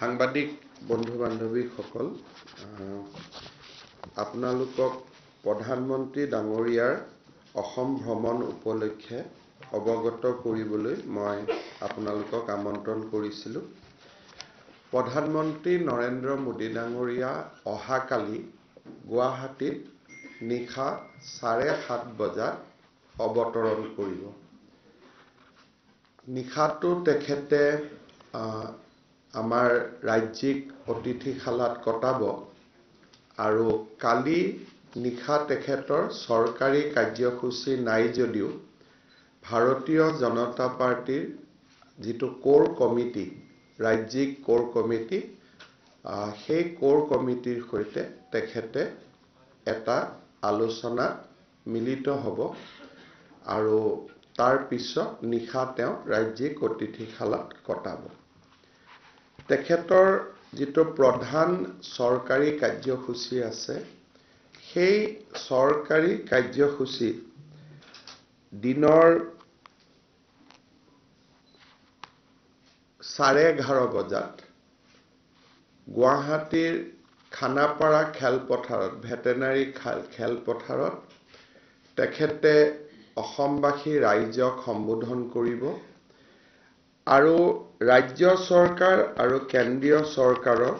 সাংবাদিক বন্ধু বান্ধৱীসকল আপোনালোকক প্ৰধানমন্ত্ৰী ডাঙৰীয়াৰ অসম ভ্ৰমণ উপলক্ষে অৱগত কৰিবলৈ মই আপোনালোকক আমন্ত্ৰণ কৰিছিলোঁ। প্ৰধানমন্ত্ৰী নৰেন্দ্ৰ মোদী ডাঙৰীয়া অহাকালি গুৱাহাটীত নিশা 7:30 বজাত অৱতৰণ কৰিব। নিশাটো তেখেতে আমাৰ ৰাজ্যিক অতিথিশালাত কটাব আৰু কালি নিশা তেখেতৰ চৰকাৰী কাৰ্যসূচী নাই যদিও ভাৰতীয় জনতা পাৰ্টিৰ যিটো কোৰ কমিটি ৰাজ্যিক কোৰ কমিটি সেই কোৰ কমিটিৰ সৈতে তেখেতে এটা আলোচনাত মিলিত হ'ব আৰু তাৰ পিছত নিশা তেওঁ ৰাজ্যিক অতিথিশালাত কটাব। তেখেতৰ যিটো প্ৰধান চৰকাৰী কাৰ্যসূচী আছে সেই চৰকাৰী কাৰ্যসূচী দিনৰ 11:30 বজাত গুৱাহাটীৰ খানাপাৰা খেলপথাৰত ভেটেনাৰী খেলপথাৰত তেখেতে অসমবাসী ৰাইজক সম্বোধন কৰিব আৰু ৰাজ্য চৰকাৰ আৰু কেন্দ্ৰীয় চৰকাৰৰ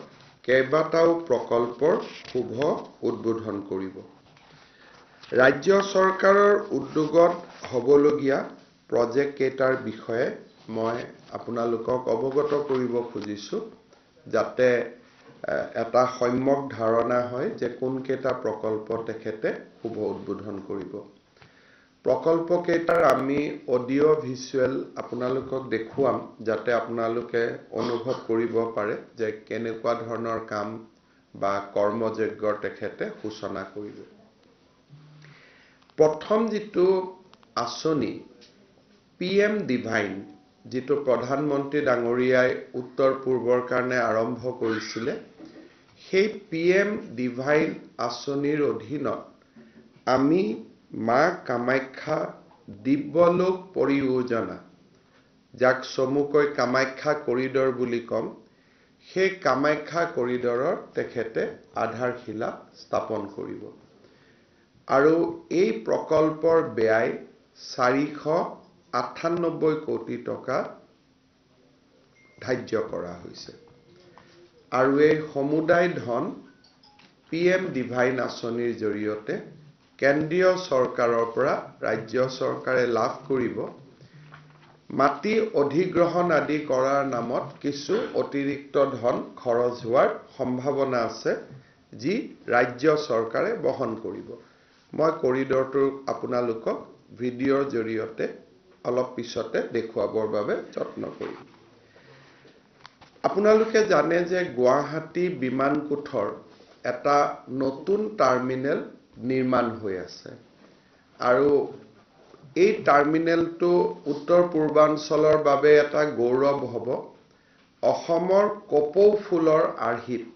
কেইবাটাও প্ৰকল্পৰ শুভ উদ্বোধন কৰিব। ৰাজ্য চৰকাৰৰ উদ্যোগত হ'বলগীয়া প্ৰজেক্ট কেইটাৰ বিষয়ে মই আপোনালোকক অৱগত কৰিব খুজিছোঁ যাতে এটা সম্যক ধাৰণা হয় যে কোন কেইটা প্ৰকল্প তেখেতে শুভ উদ্বোধন কৰিব। প্ৰকল্প কেইটাৰ আমি অডিঅ' ভিজুৱেল আপোনালোকক দেখুৱাম যাতে আপোনালোকে অনুভৱ কৰিব পাৰে যে কেনেকুৱা ধৰণৰ কাম বা কৰ্মযজ্ঞৰ তেখেতে সূচনা কৰিব। প্ৰথম যিটো আঁচনি PM ডিভাইন যিটো প্ৰধানমন্ত্ৰী ডাঙৰীয়াই উত্তৰ পূৰ্বৰ কাৰণে আৰম্ভ কৰিছিলে সেই PM ডিভাইন আঁচনিৰ অধীনত আমি মা কামাখ্যা দিব্যলোক পৰিযোজনা যাক চমুকৈ কামাখ্যা কৰিডৰ বুলি কম সেই কামাখ্যা কৰিডৰৰ তেখেতে আধাৰশিলা স্থাপন কৰিব আৰু এই প্ৰকল্পৰ ব্যয় 498 কোটি টকা ধাৰ্য কৰা হৈছে আৰু এই সমুদায় ধন PM ডিভাইন আঁচনিৰ জৰিয়তে কেন্দ্ৰীয় চৰকাৰৰ পৰা ৰাজ্য চৰকাৰে লাভ কৰিব। মাটি অধিগ্ৰহণ আদি কৰাৰ নামত কিছু অতিৰিক্ত ধন খৰচ হোৱাৰ সম্ভাৱনা আছে যি ৰাজ্য চৰকাৰে বহন কৰিব। মই কৰিডৰটো আপোনালোকক ভিডিঅ'ৰ জৰিয়তে অলপ পিছতে দেখুৱাবৰ বাবে যত্ন কৰিম। আপোনালোকে জানে যে গুৱাহাটী বিমানকোঠৰ এটা নতুন টাৰ্মিনেল নিৰ্মাণ হৈ আছে আৰু এই টাৰ্মিনেলটো উত্তৰ পূৰ্বাঞ্চলৰ বাবে এটা গৌৰৱ হ'ব। অসমৰ কপৌ ফুলৰ আৰ্হিত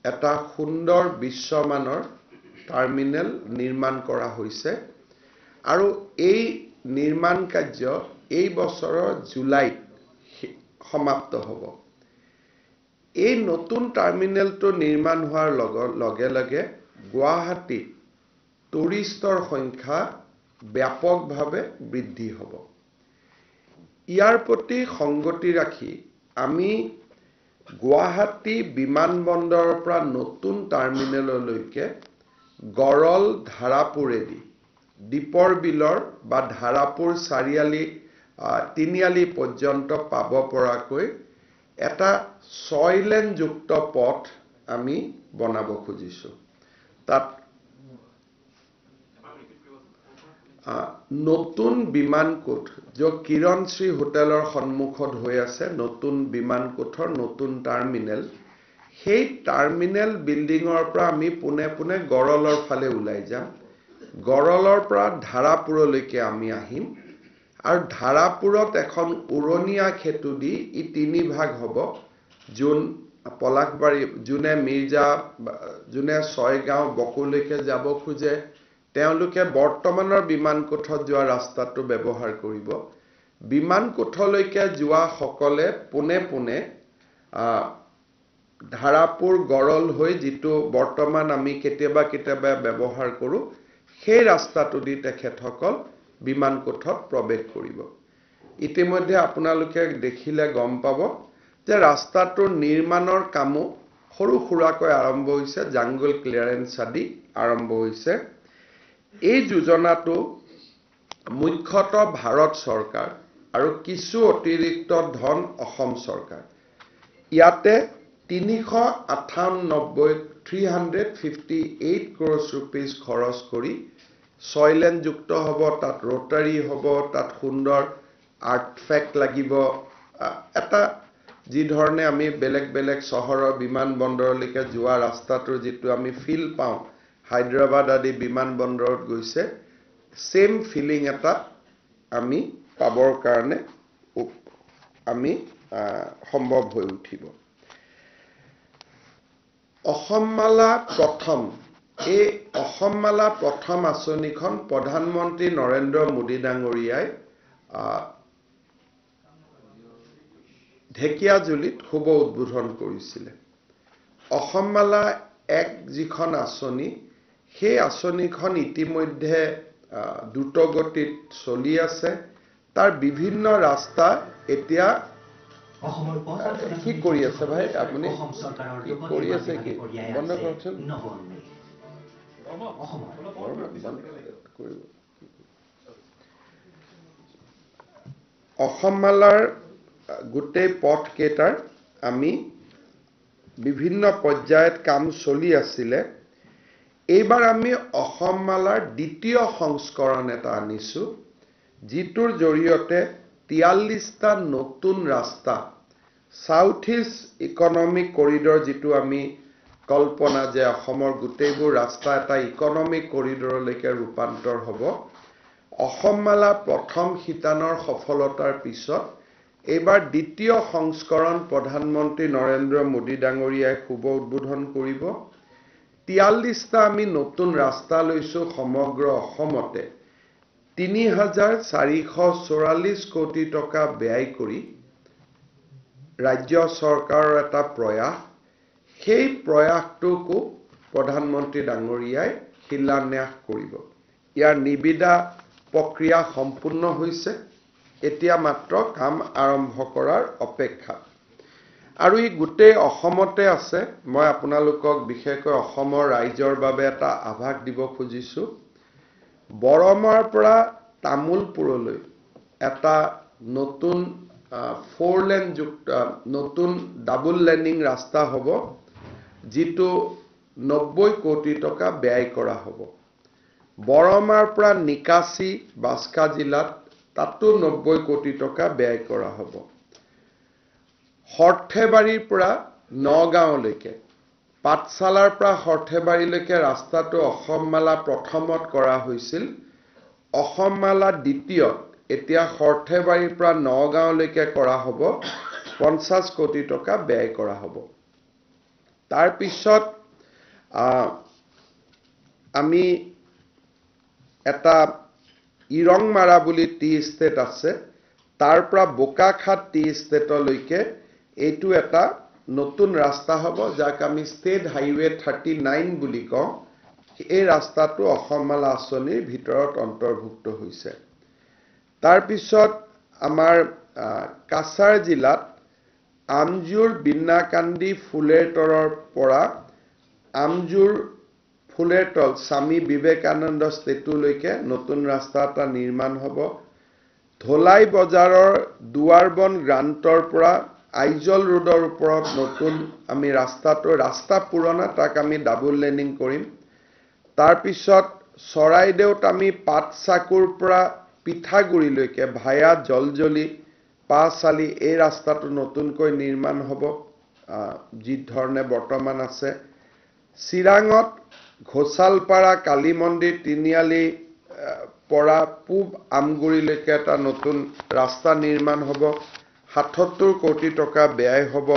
এটা সুন্দৰ বিশ্বমানৰ টাৰ্মিনেল নিৰ্মাণ কৰা হৈছে আৰু এই নিৰ্মাণ কাৰ্য এই বছৰৰ জুলাইত সমাপ্ত হ'ব। এই নতুন টাৰ্মিনেলটো নিৰ্মাণ হোৱাৰ লগে লগে গুৱাহাটীত টুৰিষ্টৰ সংখ্যা ব্যাপকভাৱে বৃদ্ধি হ'ব। ইয়াৰ প্ৰতি সংগতি ৰাখি আমি গুৱাহাটী বিমানবন্দৰৰ পৰা নতুন টাৰ্মিনেললৈকে গড়ল ধাৰাপুৰেদি দীপৰ বিলৰ বা ধাৰাপুৰ তিনিআলি পৰ্যন্ত পাব পৰাকৈ এটা 6 লেনযুক্ত পথ আমি বনাব খুজিছোঁ। তাত নতুন বিমানকোঠ য'ত কিৰণশ্ৰী হোটেলৰ সন্মুখত হৈ আছে নতুন বিমানকোঠৰ নতুন টাৰ্মিনেল সেই টাৰ্মিনেল বিল্ডিঙৰ পৰা আমি পোনে পোনে গড়লৰ ফালে ওলাই যাম। গড়লৰ পৰা ধাৰাপুৰলৈকে আমি আহিম আৰু ধাৰাপুৰত এখন উৰণীয়া সেতু দি ই 3 ভাগ হ'ব। পলাশবাৰী যোনে ছয়গাঁও বকুলৈকে যাব খোজে তেওঁলোকে বৰ্তমানৰ বিমানকোঠত যোৱা ৰাস্তাটো ব্যৱহাৰ কৰিব। বিমানকোঠলৈকে যোৱা সকলে পোনে পোনে ধাৰাপুৰ গৰল হৈ যিটো বৰ্তমান আমি কেতিয়াবা কেতিয়াবা ব্যৱহাৰ কৰোঁ সেই ৰাস্তাটো দি তেখেতসকল বিমানকোঠত প্ৰৱেশ কৰিব ইতিমধ্যে আপোনালোকে দেখিলে গম পাব যে ৰাস্তাটোৰ নিৰ্মাণৰ কামো সৰু সুৰাকৈ আৰম্ভ হৈছে জাংগল ক্লিয়াৰেন্স আদি আৰম্ভ হৈছে এই যোজনাটো মুখ্যতঃ ভাৰত চৰকাৰ আৰু কিছু অতিৰিক্ত ধন অসম চৰকাৰ ইয়াতে 358 crores rupees খৰচ কৰি সয়লেন যুক্ত হ'ব তাত ৰোটাৰী হ'ব তাত সুন্দৰ আৰ্টফেক্ট লাগিব এটা যি ধৰণে আমি বেলেগ বেলেগ চহৰৰ বিমানবন্দৰলৈকে যোৱা ৰাস্তাটোৰ যিটো আমি ফিল পাওঁ হায়দৰাবাদ আদি বিমানবন্দৰত গৈছে সেম ফিলিং এটা আমি পাবৰ কাৰণে আমি সম্ভৱ হৈ উঠিব অসমমালা প্ৰথম এই অসমমালা প্ৰথম আঁচনিখন প্ৰধানমন্ত্ৰী নৰেন্দ্ৰ মোদী ডাঙৰীয়াই ঢেকিয়াজুলিত শুভ উদ্বোধন কৰিছিলে অসমমালা এক যিখন আঁচনি সেই আঁচনিখন ইতিমধ্যে দ্ৰুতগতিত চলি আছে তাৰ বিভিন্ন ৰাস্তা এতিয়া কি কৰি আছে ভাই আপুনি কি কৰি আছে কি বন্ধ কৰকচোন অসমমালাৰ গোটেই পথ কেইটাৰ আমি বিভিন্ন পৰ্যায়ত কাম চলি আছিলে এইবাৰ আমি অসমমালাৰ দ্বিতীয় সংস্কৰণ এটা আনিছো যিটোৰ জৰিয়তে 43টা নতুন ৰাস্তা সাউথ ইষ্ট ইকনমিক কৰিডৰ যিটো আমি কল্পনা যে অসমৰ গোটেইবোৰ ৰাস্তা এটা ইকনমিক কৰিডৰলৈকে ৰূপান্তৰ হ'ব অসমমালা প্ৰথম শিতানৰ সফলতাৰ পিছত এইবাৰ দ্বিতীয় সংস্কৰণ প্ৰধানমন্ত্ৰী নৰেন্দ্ৰ মোদী ডাঙৰীয়াই শুভ উদ্বোধন কৰিব 43টা আমি নতুন ৰাস্তা লৈছো সমগ্ৰ অসমতে 3,444 কোটি টকা ব্যয় কৰি ৰাজ্য চৰকাৰৰ এটা প্ৰয়াস সেই প্ৰয়াসটোকো প্ৰধানমন্ত্ৰী ডাঙৰীয়াই শিলান্যাস কৰিব ইয়াৰ নিবিদা প্ৰক্ৰিয়া সম্পূৰ্ণ হৈছে এতিয়া মাত্ৰ কাম আৰম্ভ কৰাৰ অপেক্ষা আৰু ই গোটেই অসমতে আছে মই আপোনালোকক বিশেষকৈ অসমৰ ৰাইজৰ বাবে এটা আভাস দিব খুজিছো বৰমাৰ পৰা তামুলপুৰলৈ এটা নতুন 4 লেন যুক্ত নতুন ডাবল লেনিং ৰাস্তা হ'ব যিটো 90 কোটি টকা ব্যয় কৰা হ'ব বৰমাৰ পৰা নিকাসী বাস্কা জিলাত তাতো 90 কোটি টকা ব্যয় কৰা হ'ব হৰ্থেবাৰীৰ পৰা নগাঁওলৈকে পাঠশালাৰ পৰা হৰ্থেবাৰীলৈকে ৰাস্তাটো অসমমালা প্ৰথমত কৰা হৈছিল অসমমালা দ্বিতীয়ত এতিয়া হৰ্থেবাৰীৰ পৰা নগাঁওলৈকে কৰা হ'ব 50 কোটি টকা ব্যয় কৰা হ'ব তাৰ পিছত আমি এটা ইৰংমাৰা বুলি টি ষ্টেট আছে তাৰ পৰা বোকাখাত টি ষ্টেটলৈকে এইটো এটা নতুন ৰাস্তা হ'ব যাক আমি ষ্টেট হাইৱে 39 বুলি কওঁ এই ৰাস্তাটো অসমমালা আঁচনিৰ ভিতৰত অন্তৰ্ভুক্ত হৈছে তাৰ পিছত আমাৰ কাছাৰ জিলাত আমজুৰ বিন্নাকান্দি ফুলেৰতৰৰ পৰা আমজুৰ ফুলেৰতল স্বামী বিবেকানন্দ ষ্টেটুলৈকে নতুন ৰাস্তা এটা নিৰ্মাণ হ'ব ধলাই বজাৰৰ দুৱাৰবন গ্ৰান্টৰ পৰা আইজল ৰোডৰ ওপৰত নতুন আমি ৰাস্তা পুৰণা তাক আমি ডাবল লেনিং কৰিম তাৰ পিছত চৰাইদেউত আমি পাটচাকুৰ পৰা পিঠাগুৰিলৈকে ভায়া জলজলি পাছালি এই ৰাস্তাটো নতুনকৈ নিৰ্মাণ হ'ব যি ধৰণে বৰ্তমান আছে চিৰাঙত ঘোচালপাৰা কালী মন্দিৰ তিনিআলি পৰা পূব আমগুৰিলৈকে এটা নতুন ৰাস্তা নিৰ্মাণ হ'ব 77 কোটি টকা ব্যয় হ'ব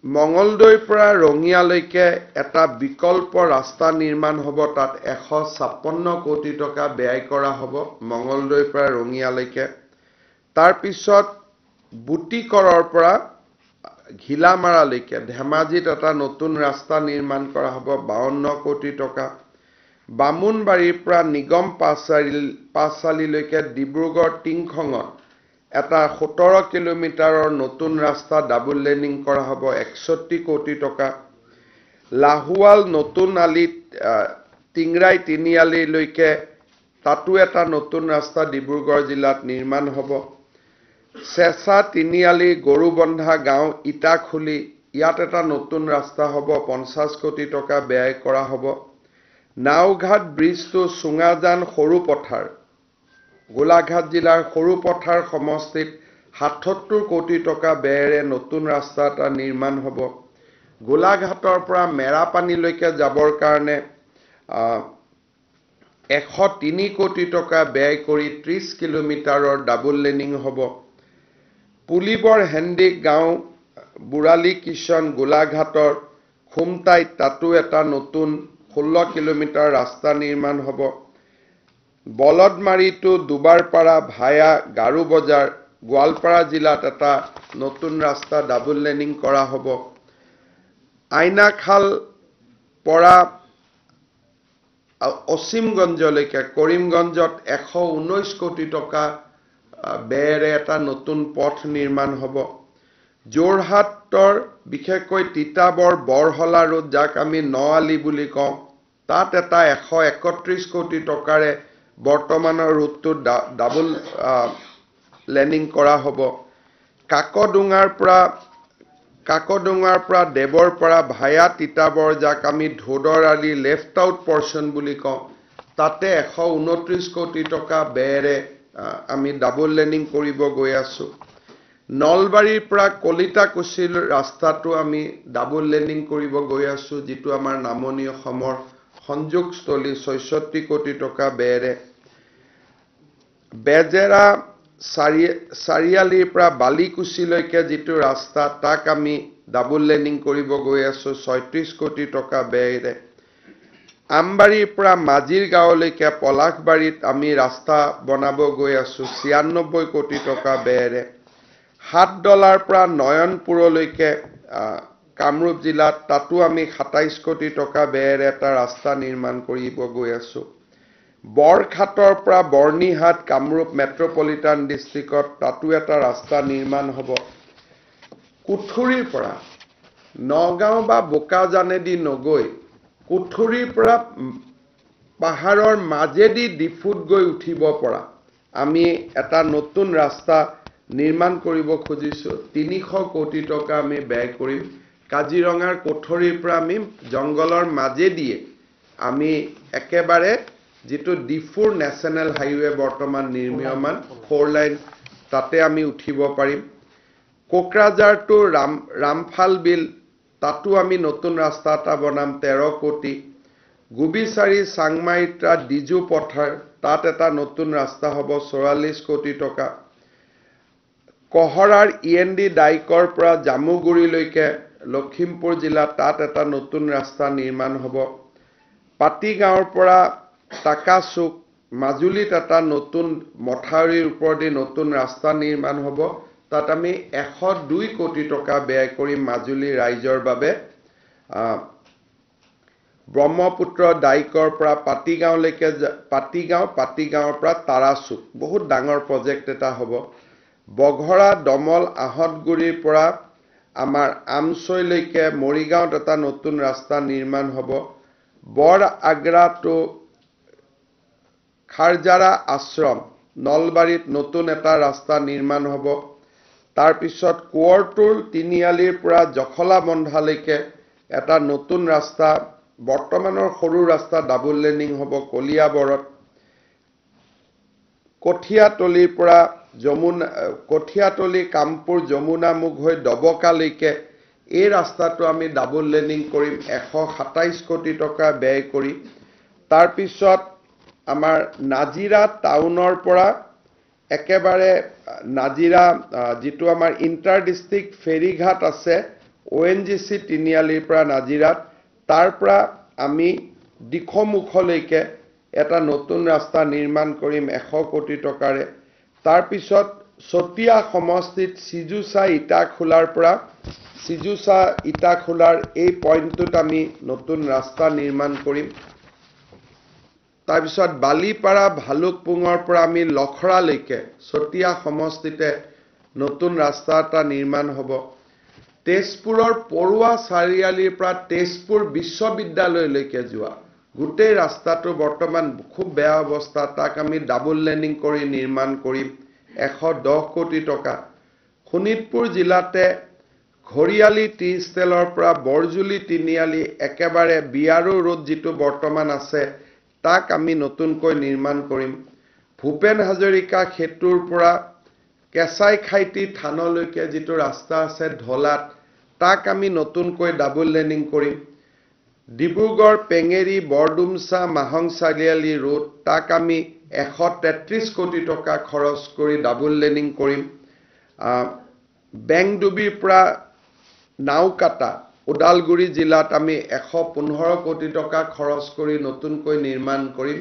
মঙ্গলদৈৰ পৰা ৰঙিয়ালৈকে এটা বিকল্প ৰাস্তা নিৰ্মাণ হ'ব তাত 156 কোটি টকা ব্যয় কৰা হ'ব মঙ্গলদৈৰ পৰা ৰঙিয়ালৈকে তাৰ পিছত বুটিকৰৰ পৰা ঘিলামাৰালৈকে ধেমাজিত এটা নতুন ৰাস্তা নিৰ্মাণ কৰা হ'ব 52 কোটি টকা। বামুণবাৰীৰ পৰা নিগম পাছালিলৈকে ডিব্ৰুগড় টিংখঙত এটা 17 কিলোমিটাৰৰ নতুন ৰাস্তা ডাবল লেনিং কৰা হ'ব 61 কোটি টকা। লাহুৱাল নতুন আলিত টিংৰাই তিনিআলিলৈকে তাতো এটা নতুন ৰাস্তা ডিব্ৰুগড় জিলাত নিৰ্মাণ হ'ব। চেঁচা তিনিআলি গৰুবন্ধা গাঁও ইটাখুলি ইয়াত এটা নতুন ৰাস্তা হ'ব 50 কোটি টকা ব্যয় কৰা হ'ব। নাওঘাট ব্ৰিজটো চুঙাজান সৰুপথাৰ গোলাঘাট জিলাৰ সৰুপথাৰ সমষ্টিত 77 কোটি টকা ব্যয়েৰে নতুন ৰাস্তা এটা নিৰ্মাণ হ'ব। গোলাঘাটৰ পৰা মেৰাপানীলৈকে যাবৰ কাৰণে 103 কোটি টকা ব্যয় কৰি 30 কিলোমিটাৰৰ ডাবল লেনিং হ'ব। পুলিবৰ হেন্দিক গাঁও বুৰালী কিষণ গোলাঘাটৰ খুমটাইত তাতো এটা নতুন 16 কিলোমিটাৰ ৰাস্তা নিৰ্মাণ হ'ব। বলদমাৰীটো দুবাৰপাৰা ভায়া গাৰু বজাৰ গোৱালপাৰা জিলাত এটা নতুন ৰাস্তা ডাবল লেনিং কৰা হ'ব। আইনাখাল পৰা অসীমগঞ্জলৈকে কৰিমগঞ্জত 119 কোটি টকা ব্যয়েৰে এটা নতুন পথ নিৰ্মাণ হ'ব। যোৰহাটৰ বিশেষকৈ তিতাবৰ বৰহলা ৰোড যাক আমি নআলি বুলি কওঁ তাত এটা 131 কোটি টকাৰে বৰ্তমানৰ ৰোডটো ডাবল লেনিং কৰা হ'ব। কাকডুঙাৰ পৰা দেৱৰ পৰা ভায়া তিতাবৰ যাক আমি ধোদৰ আলি লেফট আউট পৰ্চন বুলি কওঁ তাতে 129 কোটি টকা ব্যয়েৰে আমি ডাবল লেনিং কৰিব গৈ আছো। নলবাৰীৰ পৰা কলিতাকুছিৰ ৰাস্তাটো আমি ডাবল লেনিং কৰিব গৈ আছো যিটো আমাৰ নামনি অসমৰ সংযোগস্থলী 66 কোটি টকা ব্যয়েৰে। বেজেৰা চাৰিআলিৰ পৰা বালিকুছিলৈকে যিটো ৰাস্তা তাক আমি ডাবল লেনিং কৰিব গৈ আছো 36 কোটি টকা ব্যয়েৰে। আমবাৰীৰ পৰা মাজিৰ গাঁৱলৈকে পলাশবাৰীত আমি ৰাস্তা বনাব গৈ আছো 96 কোটি টকা ব্যয়েৰে। হাতডলাৰ পৰা নয়নপুৰলৈকে কামৰূপ জিলাত তাতো আমি 27 কোটি টকা ব্যয়েৰে এটা ৰাস্তা নিৰ্মাণ কৰিব গৈ আছো। বৰখাটৰ পৰা বৰ্ণিহাট কামৰূপ মেট্ৰপলিটান ডিষ্ট্ৰিক্টত তাতো এটা ৰাস্তা নিৰ্মাণ হ'ব। কুঠুৰিৰ পৰা নগাঁও বা বোকাজানেদি নগৈ কুঠুৰিৰ পৰা পাহাৰৰ মাজেদি ডিফুত গৈ উঠিব পৰা আমি এটা নতুন ৰাস্তা নিৰ্মাণ কৰিব খুজিছো 300 কোটি টকা আমি ব্যয় কৰিম। কাজিৰঙাৰ কুঠুৰিৰ পৰা আমি জংগলৰ মাজেদিয়ে আমি একেবাৰে যিটো ডিফুৰ নেশ্যনেল হাইৱে বৰ্তমান নিৰ্মীয়মান 4 লাইন তাতে আমি উঠিব পাৰিম। কোকৰাঝাৰ টু ৰামফাল বিল তাতো আমি নতুন ৰাস্তা এটা বনাম 13 কোটি। গুবিচাৰী চাংমাইত্ৰা ডিজু পথাৰ তাত এটা নতুন ৰাস্তা হ'ব 44 কোটি টকা। কহৰাৰ END ডাইকৰ পৰা জামুগুৰিলৈকে লখিমপুৰ জিলা তাত এটা নতুন ৰাস্তা নিৰ্মাণ হ'ব। পাটিগাঁৱৰ পৰা টাকাচুক মাজুলীত এটা নতুন মথাউৰিৰ ওপৰেদি নতুন ৰাস্তা নিৰ্মাণ হ'ব তাত আমি 102 কোটি টকা ব্যয় কৰি মাজুলী ৰাইজৰ বাবে ব্ৰহ্মপুত্ৰ ডাইকৰ পৰা পাটিগাঁৱলৈকে পাটিগাঁৱৰ পৰা তাৰাচুক বহুত ডাঙৰ প্ৰজেক্ট এটা হ'ব। বঘৰা দমল আহতগুৰিৰ পৰা আমাৰ আমচৈলৈকে মৰিগাঁৱত এটা নতুন ৰাস্তা নিৰ্মাণ হ'ব। বৰ আগ্ৰা টু খাৰজাৰা আশ্ৰম নলবাৰীত নতুন এটা ৰাস্তা নিৰ্মাণ হ'ব। তাৰ পিছত কোৱৰটুল তিনিআলিৰ পৰা জখলাবন্ধালৈকে এটা নতুন ৰাস্তা বৰ্তমানৰ সৰু ৰাস্তা ডাবল লেনিং হ'ব কলিয়াবৰত। কঠিয়াতলিৰ পৰা কঠিয়াতলি কামপুৰ যমুনামুখ হৈ দবকালৈকে এই ৰাস্তাটো আমি ডাবল লেনিং কৰিম 127 কোটি টকা ব্যয় কৰি। তাৰ পিছত আমাৰ নাজিৰা টাউনৰ পৰা একেবাৰে নাজিৰা যিটো আমাৰ ইণ্টাৰ ডিষ্ট্ৰিক্ট ফেৰীঘাট আছে ONGC তিনিআলিৰ পৰা নাজিৰাত তাৰ পৰা আমি দিখমুখলৈকে এটা নতুন ৰাস্তা নিৰ্মাণ কৰিম 100 কোটি টকাৰে। তাৰ পিছত চতিয়া সমষ্টিত সিজুসা ইটাখোলাৰ পৰা সিজুসা ইটাখোলাৰ এই পইণ্টটোত আমি নতুন ৰাস্তা নিৰ্মাণ কৰিম তাৰপিছত বালিপাৰা ভালুকপুঙৰ পৰা আমি লখৰালৈকে চতিয়া সমষ্টিতে নতুন ৰাস্তা এটা নিৰ্মাণ হ'ব তেজপুৰৰ পৰুৱা চাৰিআলিৰ পৰা তেজপুৰ বিশ্ববিদ্যালয়লৈকে যোৱা গোটেই ৰাস্তাটো বৰ্তমান খুব বেয়া অৱস্থা তাক আমি ডাবল লেনিং কৰি নিৰ্মাণ কৰিম 110 কোটি টকা শোণিতপুৰ জিলাতে ঘৰিয়ালি টি ষ্টেলৰ পৰা বৰজুলি তিনিআলি একেবাৰে বিয়াৰো ৰোড যিটো বৰ্তমান আছে তাক আমি নতুনকৈ নিৰ্মাণ কৰিম ভূপেন হাজৰিকা খেতুৰ পৰা কেঁচাই খাইটি থানলৈকে যিটো ৰাস্তা আছে ঢলাত তাক আমি নতুনকৈ ডাবল লেনিং কৰিম ডিব্ৰুগড় পেঙেৰি বৰডুমছা মাহং চাৰিআলি ৰোড তাক আমি 133 কোটি টকা খৰচ কৰি ডাবল লেনিং কৰিম বেংডুবিৰ পৰা নাওকাটা ওদালগুৰি জিলাত আমি 115 কোটি টকা খৰচ কৰি নতুনকৈ নিৰ্মাণ কৰিম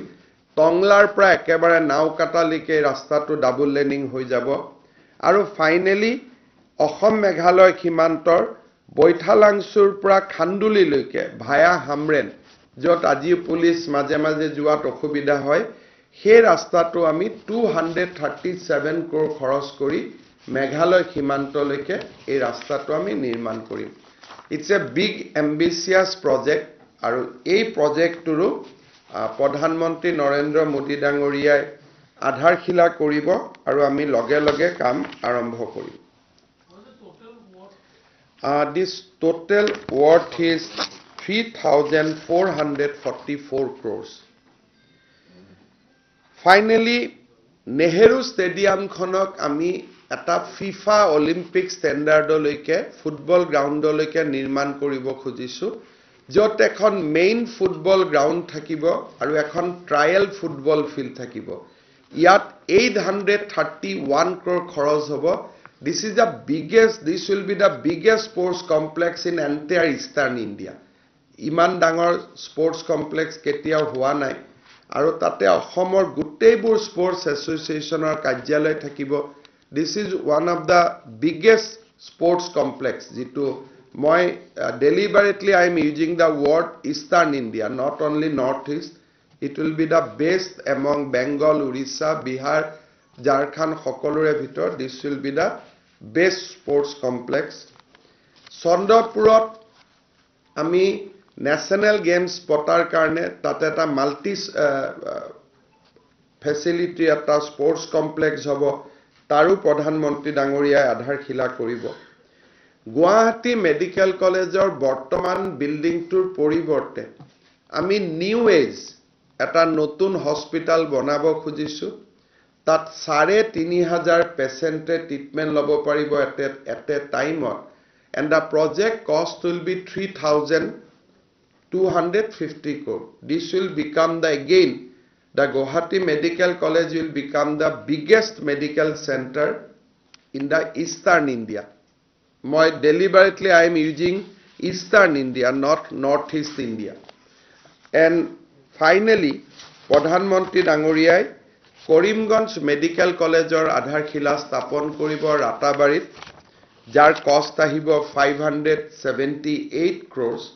টংলাৰ পৰা একেবাৰে নাওকাটালৈকে ৰাস্তাটো ডাবল লেনিং হৈ যাব আৰু ফাইনেলি অসম মেঘালয় সীমান্তৰ বৈঠালাংচুৰ পৰা খান্দুলিলৈকে ভায়া হামৰেন য'ত আজি পুলিচ মাজে মাজে যোৱাত অসুবিধা হয় সেই ৰাস্তাটো আমি 237 crore খৰচ কৰি মেঘালয় সীমান্তলৈকে এই ৰাস্তাটো আমি নিৰ্মাণ কৰিম ইটস এ বিগ এম্বিচিয়াছ প্ৰজেক্ট আৰু এই প্ৰজেক্টটোৰো প্ৰধানমন্ত্ৰী নৰেন্দ্ৰ মোদী ডাঙৰীয়াই আধাৰশিলা কৰিব আৰু আমি লগে লগে কাম আৰম্ভ কৰিম this total worth is 3,444 crores finally Nehru Stadium khonok ami eta FIFA Olympic standard loike football ground loike nirman koribo khojisu jot ekhon main football ground thakibo aru ekhon trial football field thakibo yat 831 crore kharos hobo this will be the biggest sports complex in entire eastern India iman dangor sports complex ketia hua nai aru tate ahomor gutebur sports associationor karyalay thakibo this is one of the biggest sports complex jitu moi deliberately I am using the word eastern India not only northeast it will be the best among Bengal Orissa Bihar Jharkhand hokolore bhitor this will be the best sports complex Sondrapurot ami national games potar karne tate eta multi facility eta sports complex hobo taru pradhanmantri dangoriya adharkhila koribo Guwahati Medical Collegeor bortoman building tur poriborte ami new age eta notun hospital bonabo khojisu tat 3,500 patient treatment lobo paribo at a time and the project cost will be 3,250 crore this will become the again the Guwahati Medical College will become the biggest medical center in the eastern India moi deliberately I am using eastern India not northeast India and finally pradhanmantri dangoriyai Karimganj Medical Collegeor adharkhila stapon koribo Ratabarit jar cost ahibo 578 crores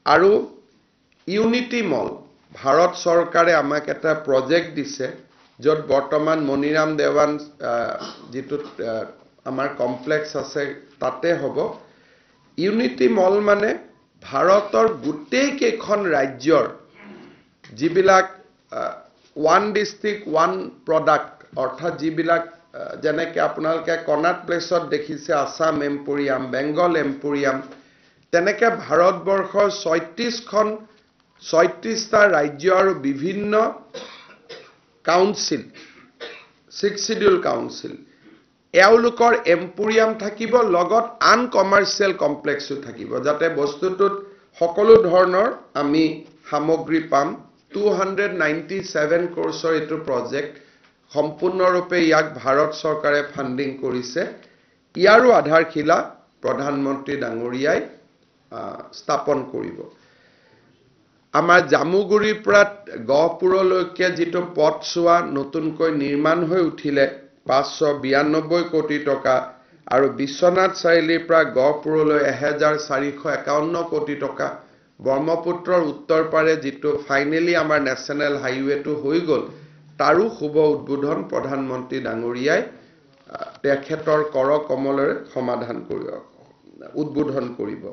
aru Unity Mall Bharat Sarkare amak eta project dise jot bortoman Moniram Dewan jitu amar complex ase tate hobo Unity Mall mane Bharator gutei kekhon rajyor jibilak one district one product অর্থাৎ জিবিলাক যেনেকে আপোনালকে কনাট প্লেসত দেখিছে Assam emporium Bengal emporium তেনেকে ভাৰতবৰ্ষৰ 36টা ৰাজ্য আৰু বিভিন্ন council 6 schedule council এওঁলোকৰ emporium থাকিব লগত আন কমাৰ্শিয়াল কমপ্লেক্সও থাকিব যাতে বস্তুটোত সকলো ধৰণৰ আমি সামগ্ৰী পাম 297 crores etu project সম্পূৰ্ণৰূপে ইয়াক ভাৰত চৰকাৰে ফান্ডিং কৰিছে ইয়াৰো আধাৰখিলা প্ৰধানমন্ত্ৰী ডাঙৰীয়াই স্থাপন কৰিব আমাৰ জামুগুৰিৰ পৰা গহপুৰলৈকে যিটো পথছোৱা নতুনকৈ নিৰ্মাণ হৈ উঠিলে 592 কোটি টকা আৰু বিশ্বনাথ চাৰিআলিৰ পৰা গহপুৰলৈ 1451 কোটি টকা ব্ৰহ্মপুত্ৰৰ উত্তৰ পাৰে যিটো ফাইনেলি আমাৰ নেশ্যনেল হাইৱেটো হৈ গ'ল তাৰো শুভ উদ্বোধন প্ৰধানমন্ত্ৰী ডাঙৰীয়াই তেখেতৰ কৰ কমলেৰে সমাধান কৰিব উদ্বোধন কৰিব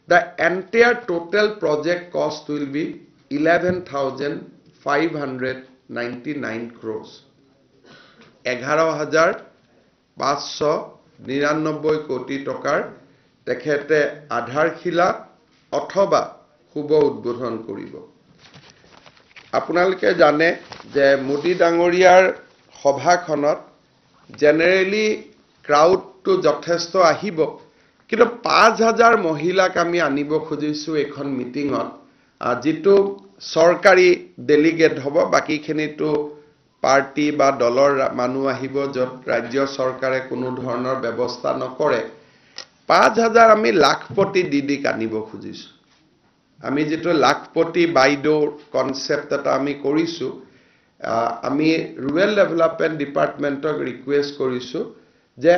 The entire total project cost will be 11,599 crores 11,599 কোটি টকাৰ তেখেতে আধাৰশিলা অথবা শুভ উদ্বোধন কৰিব আপোনালোকে জানে যে মোদী ডাঙৰীয়াৰ সভাখনত জেনেৰেলি ক্ৰাউডটো যথেষ্ট আহিব কিন্তু 5,000 মহিলাক আমি আনিব খুজিছো এখন মিটিংত যেটো সৰকাৰি ডেলিগেট হ'ব বাকিখিনিটো পাৰ্টি বা দলৰ মানুহ আহিব যত ৰাজ্য চৰকাৰে কোনো ধৰণৰ ব্যৱস্থা নকৰে 5,000 আমি লাখপতি দিদিক আনিব খুজিছো আমি যেটো লাখপতি বাইদেউৰ কনসেপ্ট এটা আমি কৰিছো আমি ৰুৰেল ডেভেলপমেন্ট ডিপাৰ্টমেন্টক ৰিকুৱেষ্ট কৰিছো যে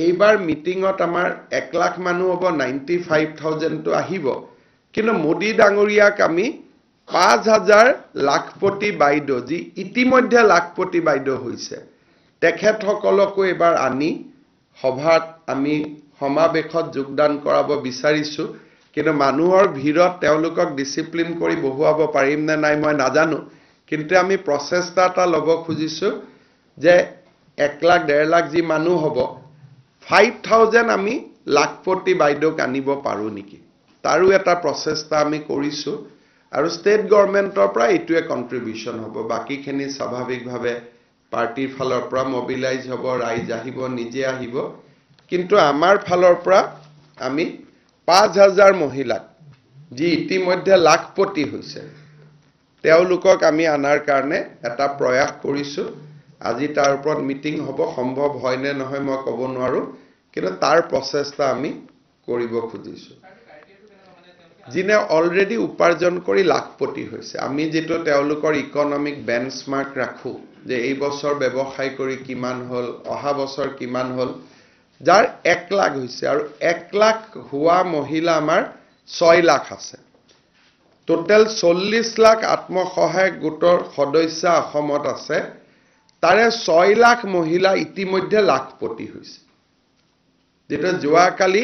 এইবাৰ মিটিংত আমাৰ 1 লাখ মানুহ হ'ব 95,000 তো আহিব কিন্তু মোদী ডাঙৰীয়াক আমি 5,000 লাখপতি বাইদেউ যি ইতিমধ্যে লাখপতি বাইদেউ হৈছে তেখেতসকলকো এবাৰ আনি সভাত আমি সমাবেশত যোগদান কৰাব বিচাৰিছো কিন্তু মানুহৰ ভিৰত তেওঁলোকক ডিসিপ্লিন কৰি বহুৱাব পাৰিম নে নাই মই নাজানো কিন্তু আমি প্ৰচেষ্টা এটা লব খুজিছো যে 1 লাখ 1.5 লাখ যি মানুহ হ'ব 5,000 আমি লাখপতি বাইদেউক আনিব পাৰো নেকি তাৰো এটা প্ৰচেষ্টা আমি কৰিছো আৰু ষ্টেট গভৰ্ণমেণ্টৰ পৰা ইটোৱে কন্ট্ৰিবিউশন হ'ব বাকিখিনি স্বাভাৱিকভাৱে পাৰ্টিৰ ফালৰ পৰা মোবিলাইজ হ'ব ৰাইজ আহিব নিজে আহিব কিন্তু আমাৰ ফালৰ পৰা আমি 5,000 মহিলা যি ইতিমধ্যে লাখপতি হৈছে তেওঁলোকক আমি আনাৰ কাৰণে এটা প্ৰয়াস কৰিছো আজি তাৰ ওপৰত মিটিং হ'ব সম্ভৱ হয় নে নহয় মই ক'ব নোৱাৰো কিন্তু তাৰ প্ৰচেষ্টা আমি কৰিব খুজিছো যিনে অলৰেডি উপাৰ্জন কৰি লাখপতি হৈছে আমি যেটো তেওঁলোকৰ ইকোনমিক বেঞ্চমাৰ্ক ৰাখো যে এই বছৰ ব্যৱসায় কৰি কিমান হল অহা বছৰ কিমান হল যাৰ 1 লাখ হৈছে আৰু 1 লাখ হোৱা মহিলা আমাৰ 6 লাখ আছে টোটাল 40 লাখ আত্মসহায়ক গোটৰ সদস্য অসমত আছে তাৰে 6 লাখ মহিলা ইতিমধ্যে লাখপতি হৈছে যেটো যোৱাকালি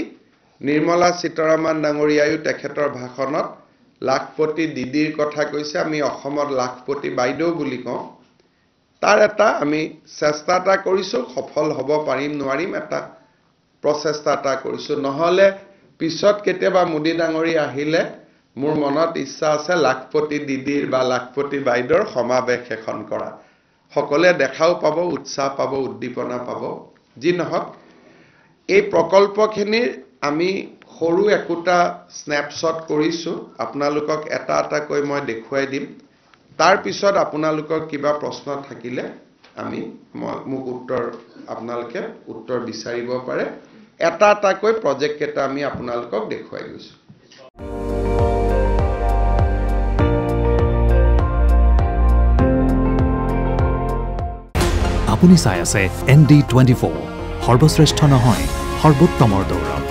নিৰ্মলা সীতাৰামন ডাঙৰীয়ায়ো তেখেতৰ ভাষণত লাখপতি দিদিৰ কথা কৈছে আমি অসমত লাখপতি বাইদেউ বুলি কওঁ তাৰ এটা আমি চেষ্টা এটা কৰিছো সফল হ'ব পাৰিম নোৱাৰিম এটা প্ৰচেষ্টা এটা কৰিছো নহলে পিছত কেতিয়াবা মোদী ডাঙৰী আহিলে মোৰ মনত ইচ্ছা আছে লাখপতি দিদিৰ বা লাখপতি বাইদেউৰ সমাবেশ এখন কৰা সকলে দেখাও পাব উৎসাহ পাব উদ্দীপনা পাব যি নহক এই প্ৰকল্পখিনিৰ আমি সৰু একটা স্ন্যাপশ্বট কৰিছো আপোনালোকক এটা এটা কৈ মই দেখুৱাই দিম তাৰ পিছত আপোনালোকৰ কিবা প্ৰশ্ন থাকিলে আমি মোক আপোনালোকে উত্তৰ বিচাৰিব পাৰে এটা এটা কৈ প্ৰজেক্ট এটা আমি আপোনালোকক দেখুৱাই গৈছো আপুনি চাই আছে ND24 সৰ্বশ্ৰেষ্ঠ নহয় সৰ্বোত্তমৰ দৌৰ